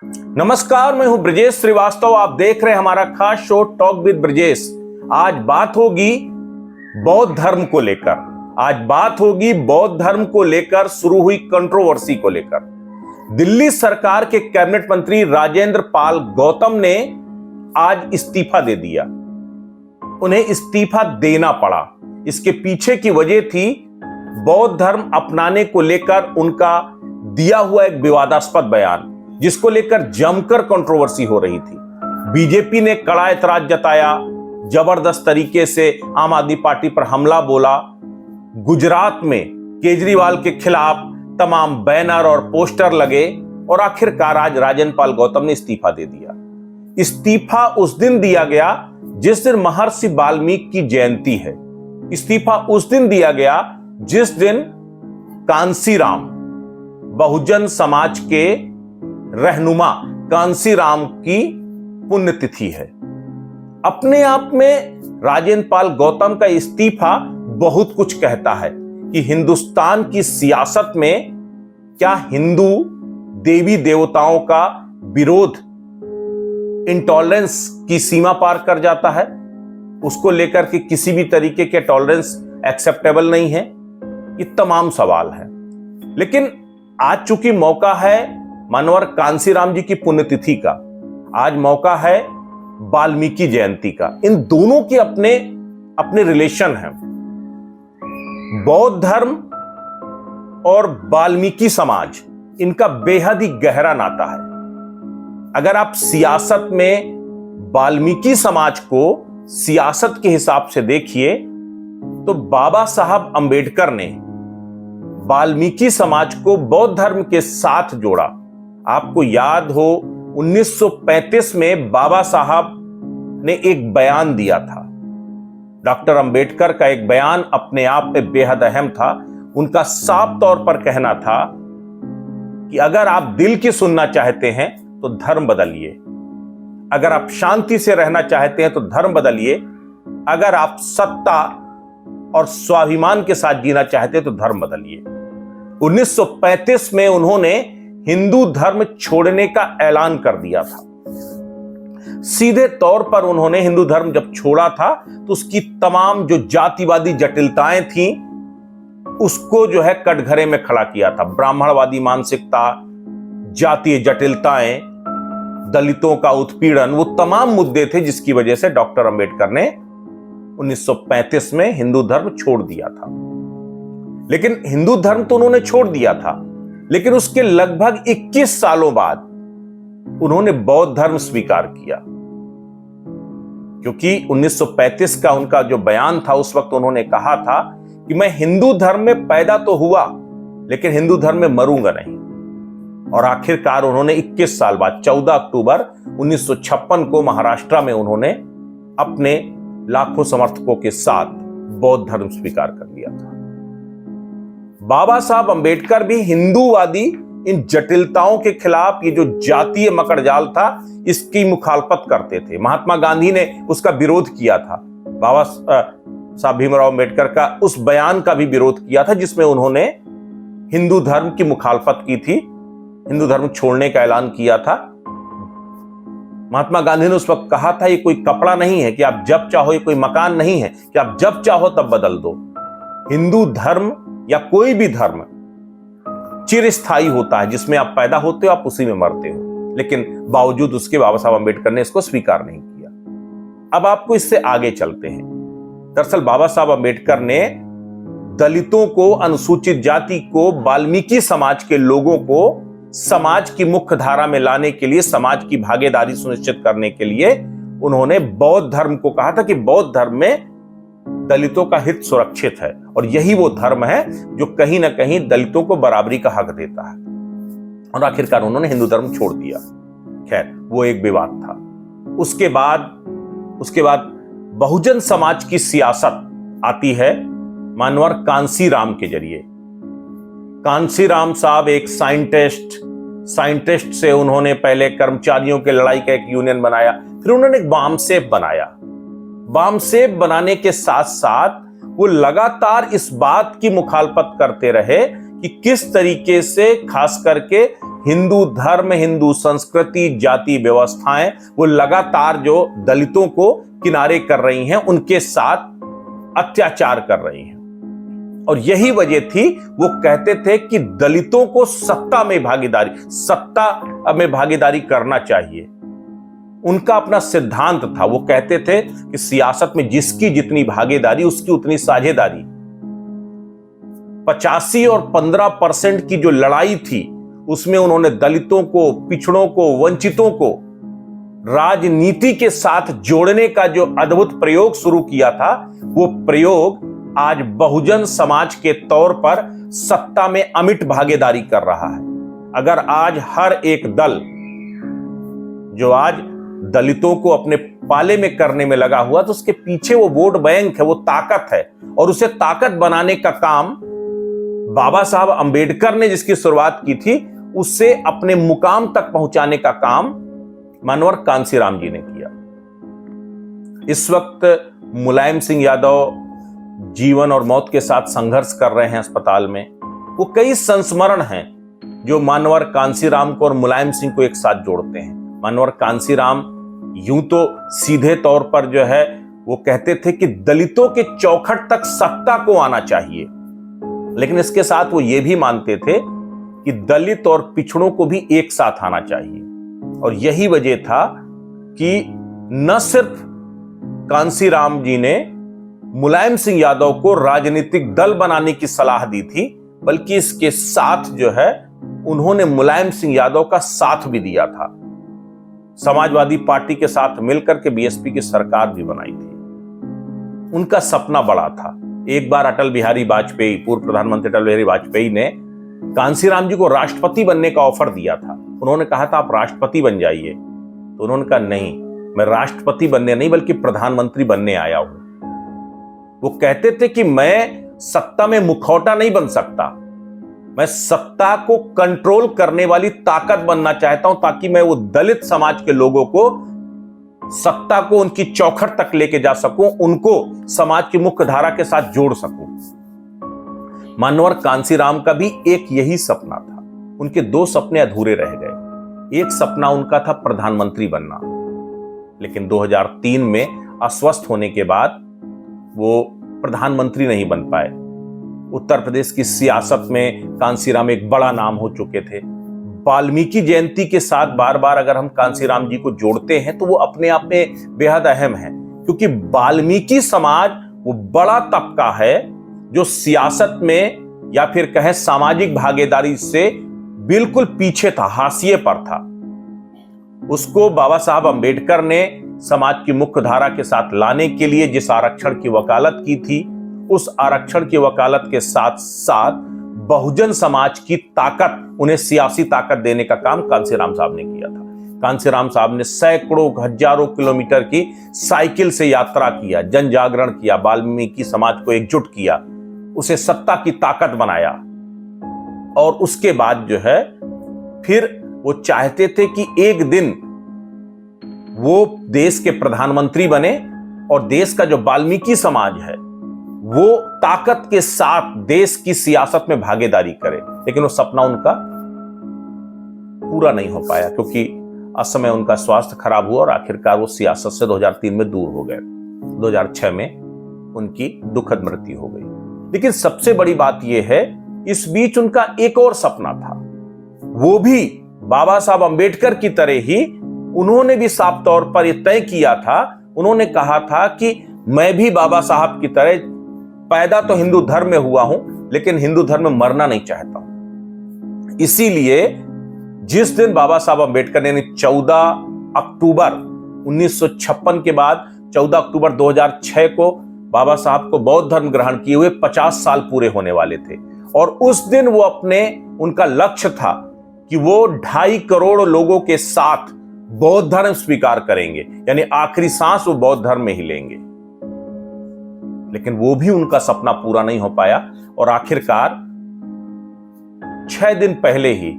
नमस्कार, मैं हूं ब्रजेश श्रीवास्तव। आप देख रहे हैं हमारा खास शो टॉक विद ब्रजेश। आज बात होगी बौद्ध धर्म को लेकर। आज बात होगी बौद्ध धर्म को लेकर शुरू हुई कंट्रोवर्सी को लेकर। दिल्ली सरकार के कैबिनेट मंत्री राजेंद्र पाल गौतम ने आज इस्तीफा दे दिया। उन्हें इस्तीफा देना पड़ा। इसके पीछे की वजह थी बौद्ध धर्म अपनाने को लेकर उनका दिया हुआ एक विवादास्पद बयान, जिसको लेकर जमकर कंट्रोवर्सी हो रही थी। बीजेपी ने कड़ा ऐतराज जताया, जबरदस्त तरीके से आम आदमी पार्टी पर हमला बोला। गुजरात में केजरीवाल के खिलाफ तमाम बैनर और पोस्टर लगे और आखिरकार आज राजेंद्र पाल गौतम ने इस्तीफा दे दिया। इस्तीफा उस दिन दिया गया जिस दिन महर्षि वाल्मीकि की जयंती है। इस्तीफा उस दिन दिया गया जिस दिन कांसीराम, बहुजन समाज के रहनुमा कांसीराम की पुण्यतिथि है। अपने आप में राजेंद्र पाल गौतम का इस्तीफा बहुत कुछ कहता है कि हिंदुस्तान की सियासत में क्या हिंदू देवी देवताओं का विरोध इंटॉलरेंस की सीमा पार कर जाता है। उसको लेकर के किसी भी तरीके के टॉलरेंस एक्सेप्टेबल नहीं है। ये तमाम सवाल है। लेकिन आज चूंकि मौका है मानवर कांसीराम जी की पुण्यतिथि का, आज मौका है वाल्मीकि जयंती का। इन दोनों के अपने अपने रिलेशन हैं। बौद्ध धर्म और वाल्मीकि समाज, इनका बेहद ही गहरा नाता है। अगर आप सियासत में वाल्मीकि समाज को सियासत के हिसाब से देखिए तो बाबा साहब अंबेडकर ने वाल्मीकि समाज को बौद्ध धर्म के साथ जोड़ा। आपको याद हो 1935 में बाबा साहब ने एक बयान दिया था। डॉक्टर अंबेडकर का एक बयान अपने आप में बेहद अहम था। उनका साफ तौर पर कहना था कि अगर आप दिल की सुनना चाहते हैं तो धर्म बदलिए, अगर आप शांति से रहना चाहते हैं तो धर्म बदलिए, अगर आप सत्ता और स्वाभिमान के साथ जीना चाहते हैं तो धर्म बदलिए। 1935 में उन्होंने हिंदू धर्म छोड़ने का ऐलान कर दिया था। सीधे तौर पर उन्होंने हिंदू धर्म जब छोड़ा था तो उसकी तमाम जो जातिवादी जटिलताएं थीं उसको जो है कटघरे में खड़ा किया था। ब्राह्मणवादी मानसिकता, जातीय जटिलताएं, दलितों का उत्पीड़न, वो तमाम मुद्दे थे जिसकी वजह से डॉक्टर अंबेडकर ने 1935 में हिंदू धर्म छोड़ दिया था। लेकिन हिंदू धर्म तो उन्होंने छोड़ दिया था, लेकिन उसके लगभग 21 सालों बाद उन्होंने बौद्ध धर्म स्वीकार किया। क्योंकि 1935 का उनका जो बयान था, उस वक्त उन्होंने कहा था कि मैं हिंदू धर्म में पैदा तो हुआ लेकिन हिंदू धर्म में मरूंगा नहीं। और आखिरकार उन्होंने 21 साल बाद 14 अक्टूबर 1956 को महाराष्ट्र में उन्होंने अपने लाखों समर्थकों के साथ बौद्ध धर्म स्वीकार कर लिया था। बाबा साहब अंबेडकर भी हिंदूवादी इन जटिलताओं के खिलाफ, ये जो जातीय मकड़जाल था, इसकी मुखालफत करते थे। महात्मा गांधी ने उसका विरोध किया था। बाबा साहब भीमराव अंबेडकर का उस बयान का भी विरोध किया था जिसमें उन्होंने हिंदू धर्म की मुखालफत की थी, हिंदू धर्म छोड़ने का ऐलान किया था। महात्मा गांधी ने उस वक्त कहा था, ये कोई कपड़ा नहीं है कि आप जब चाहो, ये कोई मकान नहीं है कि आप जब चाहो तब बदल दो। हिंदू धर्म या कोई भी धर्म चिरस्थायी होता है, जिसमें आप पैदा होते हो आप उसी में मरते हो। लेकिन बावजूद उसके बाबा साहब अंबेडकर ने इसको स्वीकार नहीं किया। अब आपको इससे आगे चलते हैं। दरअसल बाबा साहब अंबेडकर ने दलितों को, अनुसूचित जाति को, वाल्मीकि समाज के लोगों को समाज की मुख्य धारा में लाने के लिए, समाज की भागीदारी सुनिश्चित करने के लिए उन्होंने बौद्ध धर्म को कहा था कि बौद्ध धर्म में दलितों का हित सुरक्षित है और यही वो धर्म है जो कहीं ना कहीं दलितों को बराबरी का हक देता है। और आखिरकार उन्होंने हिंदू धर्म छोड़ दिया। खैर, वो एक विवाद था। उसके बाद बहुजन समाज की सियासत आती है मानवर कांसीराम के जरिए। कांसीराम साहब एक साइंटिस्ट से उन्होंने पहले कर्मचारियों के लड़ाई का एक यूनियन बनाया, फिर उन्होंने एक वामसेप बनाया। वामसेप बनाने के साथ साथ वो लगातार इस बात की मुखालफत करते रहे कि किस तरीके से खास करके हिंदू धर्म, हिंदू संस्कृति, जाति व्यवस्थाएं वो लगातार जो दलितों को किनारे कर रही हैं, उनके साथ अत्याचार कर रही हैं। और यही वजह थी, वो कहते थे कि दलितों को सत्ता में भागीदारी करना चाहिए। उनका अपना सिद्धांत था। वो कहते थे कि सियासत में जिसकी जितनी भागीदारी उसकी उतनी साझेदारी। 85 और 15% की जो लड़ाई थी उसमें उन्होंने दलितों को, पिछड़ों को, वंचितों को राजनीति के साथ जोड़ने का जो अद्भुत प्रयोग शुरू किया था, वो प्रयोग आज बहुजन समाज के तौर पर सत्ता में अमिट भागीदारी कर रहा है। अगर आज हर एक दल जो आज दलितों को अपने पाले में करने में लगा हुआ, तो उसके पीछे वो वोट बैंक है, वो ताकत है। और उसे ताकत बनाने का काम बाबा साहब अंबेडकर ने जिसकी शुरुआत की थी, उसे अपने मुकाम तक पहुंचाने का काम मानवर कांसीराम जी ने किया। इस वक्त मुलायम सिंह यादव जीवन और मौत के साथ संघर्ष कर रहे हैं अस्पताल में। वो कई संस्मरण हैं जो मानवर कांसीराम को और मुलायम सिंह को एक साथ जोड़ते हैं। मानवर कांसीराम यूं तो सीधे तौर पर जो है वो कहते थे कि दलितों के चौखट तक सत्ता को आना चाहिए, लेकिन इसके साथ वो ये भी मानते थे कि दलित और पिछड़ों को भी एक साथ आना चाहिए। और यही वजह था कि न सिर्फ कांसीराम जी ने मुलायम सिंह यादव को राजनीतिक दल बनाने की सलाह दी थी, बल्कि इसके साथ जो है उन्होंने मुलायम सिंह यादव का साथ भी दिया था। समाजवादी पार्टी के साथ मिलकर के बीएसपी की सरकार भी बनाई थी। उनका सपना बड़ा था। एक बार अटल बिहारी वाजपेयी, पूर्व प्रधानमंत्री अटल बिहारी वाजपेयी ने कांसीराम जी को राष्ट्रपति बनने का ऑफर दिया था। उन्होंने कहा था आप राष्ट्रपति बन जाइए, तो उन्होंने कहा नहीं, मैं राष्ट्रपति बनने नहीं बल्कि प्रधानमंत्री बनने आया हूं। वो कहते थे कि मैं सत्ता में मुखौटा नहीं बन सकता, मैं सत्ता को कंट्रोल करने वाली ताकत बनना चाहता हूं, ताकि मैं वो दलित समाज के लोगों को सत्ता को उनकी चौखट तक लेके जा सकूं, उनको समाज की मुख्य धारा के साथ जोड़ सकूं। मानवर कांसीराम का भी एक यही सपना था। उनके दो सपने अधूरे रह गए। एक सपना उनका था प्रधानमंत्री बनना, लेकिन 2003 में अस्वस्थ होने के बाद वो प्रधानमंत्री नहीं बन पाए। उत्तर प्रदेश की सियासत में कांसीराम एक बड़ा नाम हो चुके थे। वाल्मीकि जयंती के साथ बार बार अगर हम कांसीराम जी को जोड़ते हैं तो वो अपने आप में बेहद अहम है, क्योंकि वाल्मीकि समाज वो बड़ा तबका है जो सियासत में या फिर कहें सामाजिक भागीदारी से बिल्कुल पीछे था, हाशिए पर था। उसको बाबा साहब अंबेडकर ने समाज की मुख्य धारा के साथ लाने के लिए जिस आरक्षण की वकालत की थी, उस आरक्षण की वकालत के साथ साथ बहुजन समाज की ताकत, उन्हें सियासी ताकत देने का काम कांसीराम साहब ने किया था। कांसीराम साहब ने सैकड़ों, हजारों किलोमीटर की साइकिल से यात्रा किया, जन जागरण किया, वाल्मीकि समाज को एकजुट किया, उसे सत्ता की ताकत बनाया। और उसके बाद जो है फिर वो चाहते थे कि एक दिन वो देश के प्रधानमंत्री बने और देश का जो वाल्मीकि समाज है वो ताकत के साथ देश की सियासत में भागीदारी करे। लेकिन वो सपना उनका पूरा नहीं हो पाया, क्योंकि असमय उनका स्वास्थ्य खराब हुआ और आखिरकार वो सियासत से 2003 में दूर हो गए। 2006 में उनकी दुखद मृत्यु हो गई। लेकिन सबसे बड़ी बात यह है, इस बीच उनका एक और सपना था। वो भी बाबा साहब अंबेडकर की तरह ही उन्होंने भी साफ तौर पर यह तय किया था, उन्होंने कहा था कि मैं भी बाबा साहब की तरह पैदा तो हिंदू धर्म में हुआ हूं, लेकिन हिंदू धर्म में मरना नहीं चाहता हूं। इसीलिए जिस दिन बाबा साहब अंबेडकर ने 14 अक्टूबर 1956 के बाद 14 अक्टूबर 2006 को बाबा साहब को बौद्ध धर्म ग्रहण किए हुए 50 साल पूरे होने वाले थे, और उस दिन वो उनका लक्ष्य था कि वो 2.5 करोड़ लोगों के साथ बौद्ध धर्म स्वीकार करेंगे, यानी आखिरी सांस वो बौद्ध धर्म में ही लेंगे। लेकिन वो भी उनका सपना पूरा नहीं हो पाया, और आखिरकार 6 दिन पहले ही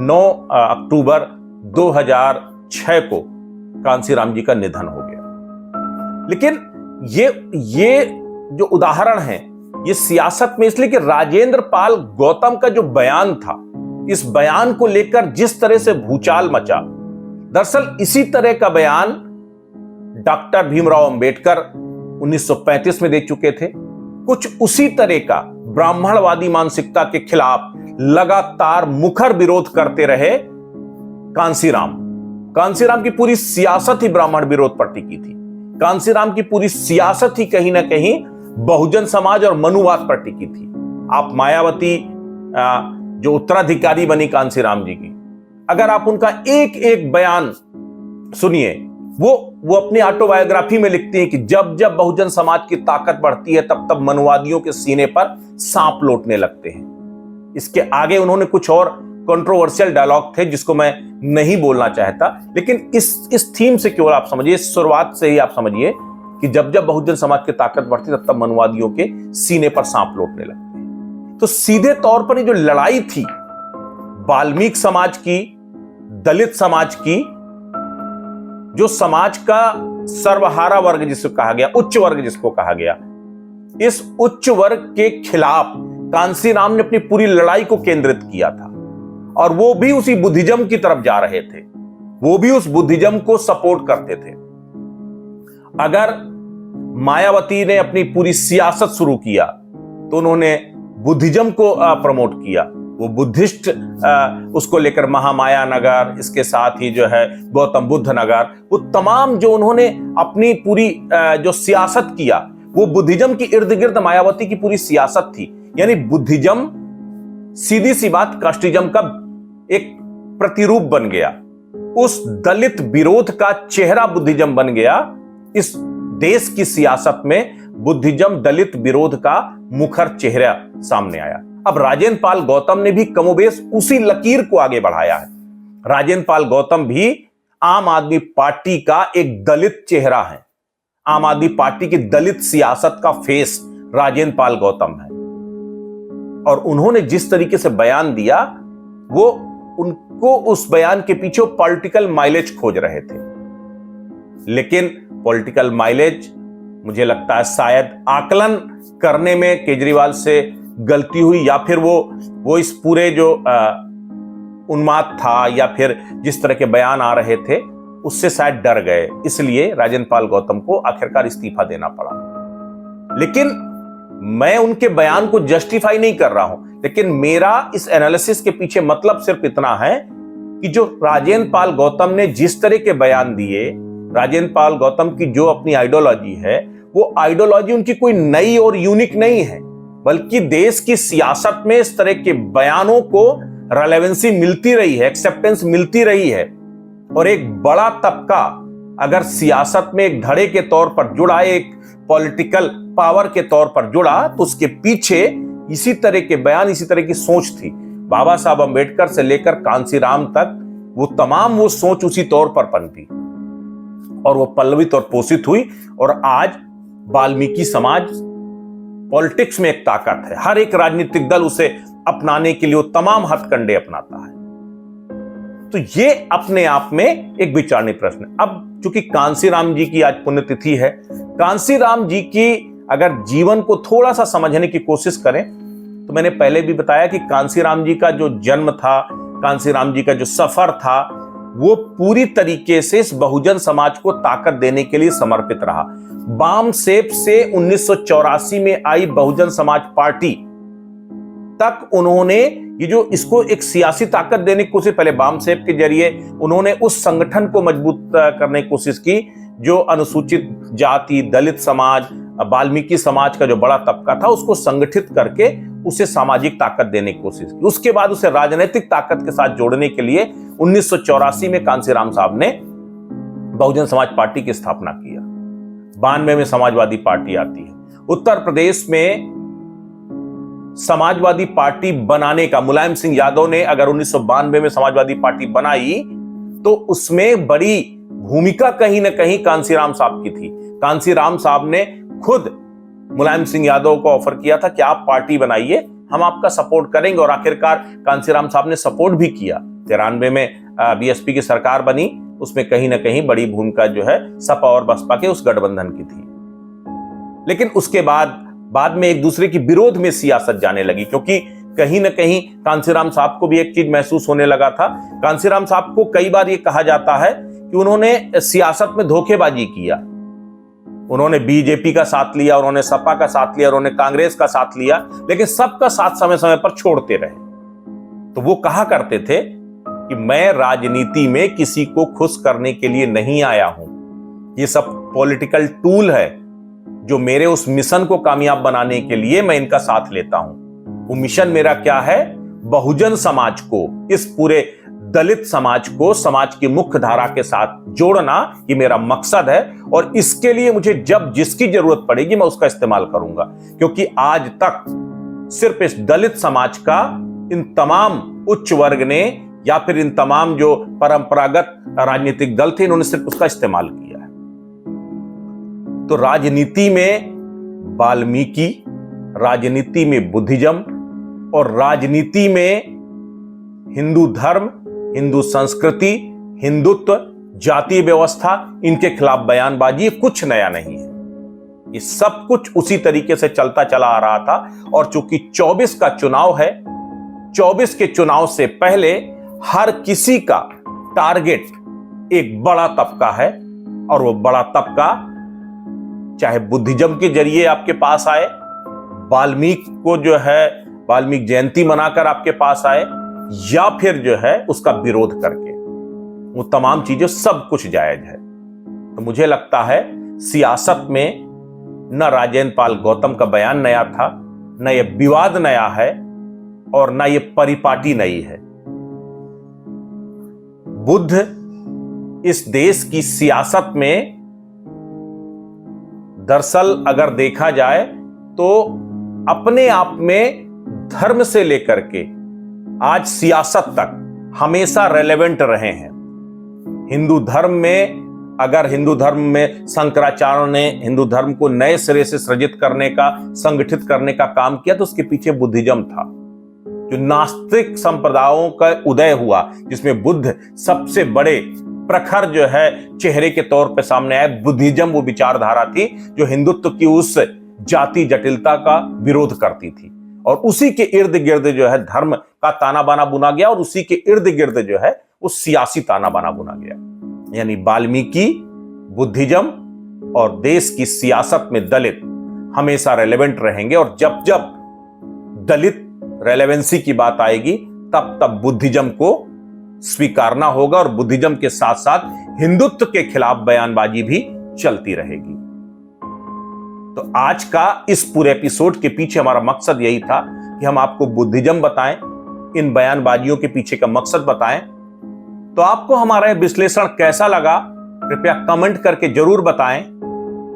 9 अक्टूबर 2006 को कांसीराम जी का निधन हो गया। लेकिन ये जो उदाहरण है, ये सियासत में इसलिए कि राजेंद्र पाल गौतम का जो बयान था, इस बयान को लेकर जिस तरह से भूचाल मचा, दरअसल इसी तरह का बयान डॉक्टर भीमराव अंबेडकर 1935 में दे चुके थे। कुछ उसी तरह का ब्राह्मणवादी मानसिकता के खिलाफ लगातार मुखर विरोध करते रहे कांसीराम। कांसीराम की पूरी सियासत ही ब्राह्मण विरोध पर टिकी थी। कांसीराम की पूरी सियासत ही कहीं ना कहीं बहुजन समाज और मनुवाद पर टिकी थी। आप मायावती जो उत्तराधिकारी बनी कांसीराम जी की, अगर आप उनका एक एक बयान सुनिए, वो अपनी ऑटोबायोग्राफी में लिखती हैं कि जब जब बहुजन समाज की ताकत बढ़ती है तब तब मनुवादियों के सीने पर सांप लौटने लगते हैं। इसके आगे उन्होंने कुछ और कंट्रोवर्शियल डायलॉग थे जिसको मैं नहीं बोलना चाहता, लेकिन इस थीम से केवल आप समझिए, इस शुरुआत से ही आप समझिए कि जब जब बहुजन समाज की ताकत बढ़ती तब तब मनुवादियों के सीने पर सांप लौटने लगते हैं। तो सीधे तौर पर ये जो लड़ाई थी वाल्मीकि समाज की, दलित समाज की, जो समाज का सर्वहारा वर्ग जिसको कहा गया, उच्च वर्ग जिसको कहा गया, इस उच्च वर्ग के खिलाफ कांसीराम ने अपनी पूरी लड़ाई को केंद्रित किया था। और वो भी उसी बुद्धिज्म की तरफ जा रहे थे, वो भी उस बुद्धिज्म को सपोर्ट करते थे। अगर मायावती ने अपनी पूरी सियासत शुरू किया तो उन्होंने बुद्धिज्म को प्रमोट किया। वो बुद्धिस्ट उसको लेकर महामाया नगर, इसके साथ ही जो है गौतम बुद्ध नगर, वो तमाम जो उन्होंने अपनी पूरी जो सियासत किया वो बुद्धिज्म की इर्द गिर्द मायावती की पूरी सियासत थी। यानी बुद्धिज्म सीधी सी बात कास्टिज्म का एक प्रतिरूप बन गया। उस दलित विरोध का चेहरा बुद्धिज्म बन गया। इस देश की सियासत में बुद्धिज्म दलित विरोध का मुखर चेहरा सामने आया। अब राजेंद्र पाल गौतम ने भी कमोबेश उसी लकीर को आगे बढ़ाया है। राजेंद्र पाल गौतम भी आम आदमी पार्टी का एक दलित चेहरा है। आम आदमी पार्टी की दलित सियासत का फेस राजेंद्र पाल गौतम है। और उन्होंने जिस तरीके से बयान दिया, वो उनको उस बयान के पीछे पॉलिटिकल माइलेज खोज रहे थे। लेकिन पॉलिटिकल माइलेज, मुझे लगता है शायद आकलन करने में केजरीवाल से गलती हुई, या फिर वो इस पूरे जो उन्माद था या फिर जिस तरह के बयान आ रहे थे उससे शायद डर गए, इसलिए राजेंद्र पाल गौतम को आखिरकार इस्तीफा देना पड़ा। लेकिन मैं उनके बयान को जस्टिफाई नहीं कर रहा हूं, लेकिन मेरा इस एनालिसिस के पीछे मतलब सिर्फ इतना है कि जो राजेंद्र पाल गौतम ने जिस तरह के बयान दिए, राजेंद्र पाल गौतम की जो अपनी आइडियोलॉजी है, वो आइडियोलॉजी उनकी कोई नई और यूनिक नहीं है, बल्कि देश की सियासत में इस तरह के बयानों को रेलेवेंसी मिलती रही है, एक्सेप्टेंस मिलती रही है। और एक बड़ा तबका अगर सियासत में एक धड़े के तौर पर जुड़ा, एक पॉलिटिकल पावर के तौर पर जुड़ा, तो उसके पीछे इसी तरह के बयान, इसी तरह की सोच थी। बाबा साहब अंबेडकर से लेकर कांसीराम तक वो तमाम वो सोच उसी तौर पर पनपी और वो पल्लवित और पोषित हुई। और आज वाल्मीकि समाज पॉलिटिक्स में एक ताकत है। हर एक राजनीतिक दल उसे अपनाने के लिए वो तमाम हथकंडे अपनाता है। तो ये अपने आप में एक विचारणीय प्रश्न है। अब चूंकि कांसीराम जी की आज पुण्यतिथि है, कांसीराम जी की अगर जीवन को थोड़ा सा समझने की कोशिश करें तो मैंने पहले भी बताया कि कांसीराम जी का जो जन्म था, कांसीराम जी का जो सफर था, वो पूरी तरीके से इस बहुजन समाज को ताकत देने के लिए समर्पित रहा। बामसेप से 1984 में आई बहुजन समाज पार्टी तक उन्होंने ये जो इसको एक सियासी ताकत देने की कोशिश, पहले बामसेप के जरिए उन्होंने उस संगठन को मजबूत करने की कोशिश की जो अनुसूचित जाति, दलित समाज, वाल्मीकि समाज का जो बड़ा तबका था उसको संगठित करके उसे सामाजिक ताकत देने की कोशिश की। उसके बाद उसे राजनीतिक ताकत के साथ जोड़ने के लिए 1984 में कांसीराम साहब ने बहुजन समाज पार्टी की स्थापना किया। 92 में समाजवादी पार्टी आती है। उत्तर प्रदेश में समाजवादी पार्टी बनाने का मुलायम सिंह यादव ने अगर 1992 में समाजवादी पार्टी बनाई तो उसमें बड़ी भूमिका कहीं ना कहीं कांसीराम साहब की थी। कांसीराम साहब ने खुद मुलायम सिंह यादव को ऑफर किया था कि आप पार्टी बनाइए, हम आपका सपोर्ट करेंगे, और आखिरकार कांसीराम साहब ने सपोर्ट भी किया। 93 में बीएसपी की सरकार बनी, उसमें कहीं ना कहीं बड़ी भूमिका जो है सपा और बसपा के उस गठबंधन की थी। लेकिन उसके बाद बाद में एक दूसरे के विरोध में सियासत जाने लगी, क्योंकि कहीं ना कहीं कांसीराम साहब को भी एक चीज महसूस होने लगा था। कांसीराम साहब को कई बार ये कहा जाता है कि उन्होंने सियासत में धोखेबाजी किया। उन्होंने बीजेपी का साथ लिया, उन्होंने सपा का साथ लिया, उन्होंने कांग्रेस का साथ लिया, लेकिन सबका साथ समय समय पर छोड़ते रहे। तो वो कहा करते थे कि मैं राजनीति में किसी को खुश करने के लिए नहीं आया हूं, ये सब पॉलिटिकल टूल है जो मेरे उस मिशन को कामयाब बनाने के लिए मैं इनका साथ लेता हूं। वो मिशन मेरा क्या है? बहुजन समाज को, इस पूरे दलित समाज को समाज की मुख्य धारा के साथ जोड़ना, ये मेरा मकसद है। और इसके लिए मुझे जब जिसकी जरूरत पड़ेगी मैं उसका इस्तेमाल करूंगा, क्योंकि आज तक सिर्फ इस दलित समाज का इन तमाम उच्च वर्ग ने या फिर इन तमाम जो परंपरागत राजनीतिक दल थे, इन्होंने सिर्फ उसका इस्तेमाल किया है। तो राजनीति में वाल्मीकि, राजनीति में बुद्धिज्म और राजनीति में हिंदू धर्म, हिंदू संस्कृति, हिंदुत्व, जातीय व्यवस्था, इनके खिलाफ बयानबाजी कुछ नया नहीं है। ये सब कुछ उसी तरीके से चलता चला आ रहा था। और चूंकि 24 का चुनाव है, 24 के चुनाव से पहले हर किसी का टारगेट एक बड़ा तबका है, और वो बड़ा तबका चाहे बुद्धिज्म के जरिए आपके पास आए, वाल्मीकि को जो है वाल्मीकि जयंती मनाकर आपके पास आए, या फिर जो है उसका विरोध करके, वो तमाम चीजें सब कुछ जायज है। तो मुझे लगता है सियासत में न राजेंद्र पाल गौतम का बयान नया था, न ये विवाद नया है, और न ये परिपाटी नई है। बुद्ध इस देश की सियासत में दरअसल अगर देखा जाए तो अपने आप में धर्म से लेकर के आज सियासत तक हमेशा रेलेवेंट रहे हैं। हिंदू धर्म में, अगर हिंदू धर्म में शंकराचार्य ने हिंदू धर्म को नए सिरे से सृजित करने का, संगठित करने का काम किया, तो उसके पीछे बुद्धिज्म था। जो नास्तिक संप्रदायों का उदय हुआ, जिसमें बुद्ध सबसे बड़े प्रखर जो है चेहरे के तौर पे सामने आए, बुद्धिज्म वो विचारधारा थी जो हिंदुत्व की उस जाति जटिलता का विरोध करती थी। और उसी के इर्द गिर्द जो है धर्म का ताना बाना बुना गया, और उसी के इर्द गिर्द जो है वो सियासी ताना बाना बुना गया। यानी वाल्मीकि, बुद्धिज्म और देश की सियासत में दलित हमेशा रेलेवेंट रहेंगे। और जब जब दलित रेलेवेंसी की बात आएगी, तब तब बुद्धिज्म को स्वीकारना होगा, और बुद्धिज्म के साथ साथ हिंदुत्व के खिलाफ बयानबाजी भी चलती रहेगी। तो आज का इस पूरे एपिसोड के पीछे हमारा मकसद यही था कि हम आपको बुद्धिज्म बताएं, इन बयानबाजियों के पीछे का मकसद बताएं। तो आपको हमारा यह विश्लेषण कैसा लगा, कृपया कमेंट करके जरूर बताएं।